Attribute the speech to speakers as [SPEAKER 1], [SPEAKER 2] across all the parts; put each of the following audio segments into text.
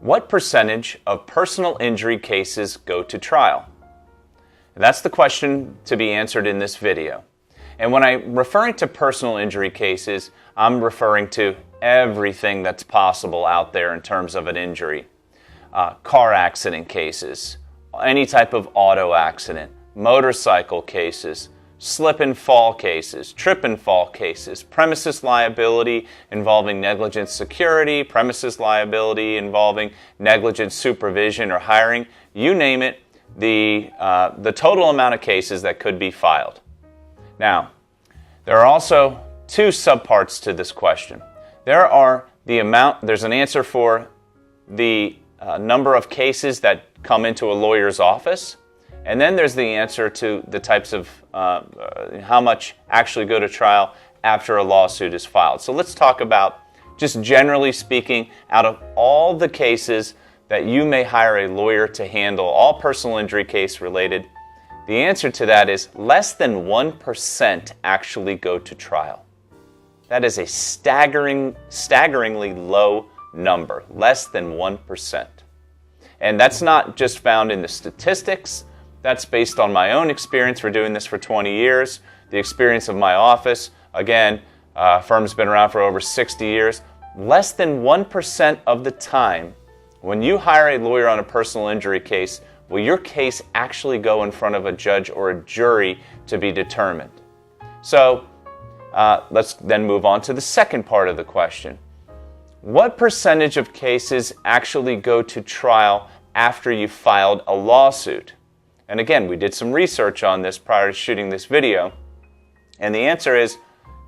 [SPEAKER 1] What percentage of personal injury cases go to trial? And that's the question to be answered in this video. And when I'm referring to personal injury cases, I'm referring to everything that's possible out there in terms of an injury. Car accident cases, any type of auto accident, motorcycle cases, slip and fall cases, trip and fall cases, premises liability involving negligent security, premises liability involving negligent supervision or hiring, you name it, the total amount of cases that could be filed. Now, there are also two subparts to this question. There's an answer for the number of cases that come into a lawyer's office, and then there's the answer to the types of how much actually go to trial after a lawsuit is filed. So let's talk about, just generally speaking, out of all the cases that you may hire a lawyer to handle, all personal injury case related, the answer to that is less than 1% actually go to trial. That is a staggeringly low number, less than 1%. And that's not just found in the statistics. That's based on my own experience. We're doing this for 20 years. The experience of my office, again, firm's been around for over 60 years. Less than 1% of the time, when you hire a lawyer on a personal injury case, will your case actually go in front of a judge or a jury to be determined? So let's then move on to the second part of the question. What percentage of cases actually go to trial after you filed a lawsuit? And again, we did some research on this prior to shooting this video, and the answer is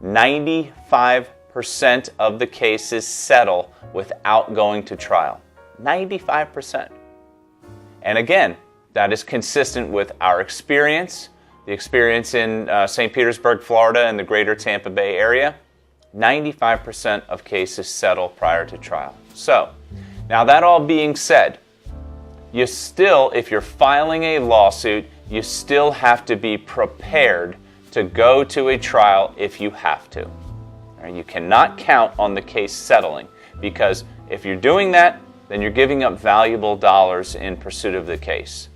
[SPEAKER 1] 95% of the cases settle without going to trial. 95%. And again, that is consistent with our experience, the experience in St. Petersburg, Florida, and the greater Tampa Bay area. 95% of cases settle prior to trial. So, now that all being said, you still, if you're filing a lawsuit, you still have to be prepared to go to a trial if you have to. You cannot count on the case settling, because if you're doing that, then you're giving up valuable dollars in pursuit of the case.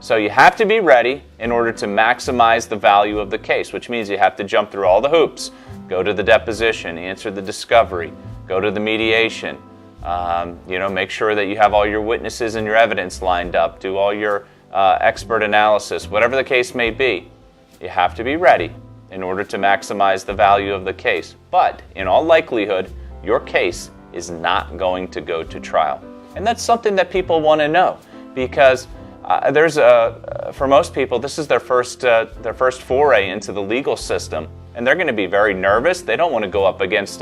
[SPEAKER 1] So you have to be ready in order to maximize the value of the case, which means you have to jump through all the hoops. Go to the deposition, answer the discovery, go to the mediation, make sure that you have all your witnesses and your evidence lined up, do all your expert analysis, whatever the case may be. You have to be ready in order to maximize the value of the case. But in all likelihood, your case is not going to go to trial. And that's something that people want to know, because for most people, this is their first foray into the legal system, and they're going to be very nervous. They don't want to go up against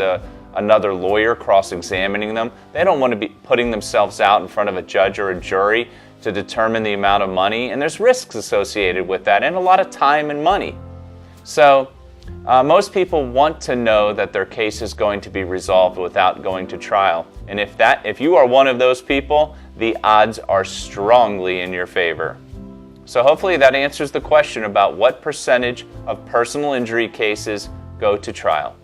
[SPEAKER 1] another lawyer cross-examining them. They don't want to be putting themselves out in front of a judge or a jury to determine the amount of money, and there's risks associated with that, and a lot of time and money. So most people want to know that their case is going to be resolved without going to trial. And if you are one of those people, the odds are strongly in your favor. So hopefully that answers the question about what percentage of personal injury cases go to trial.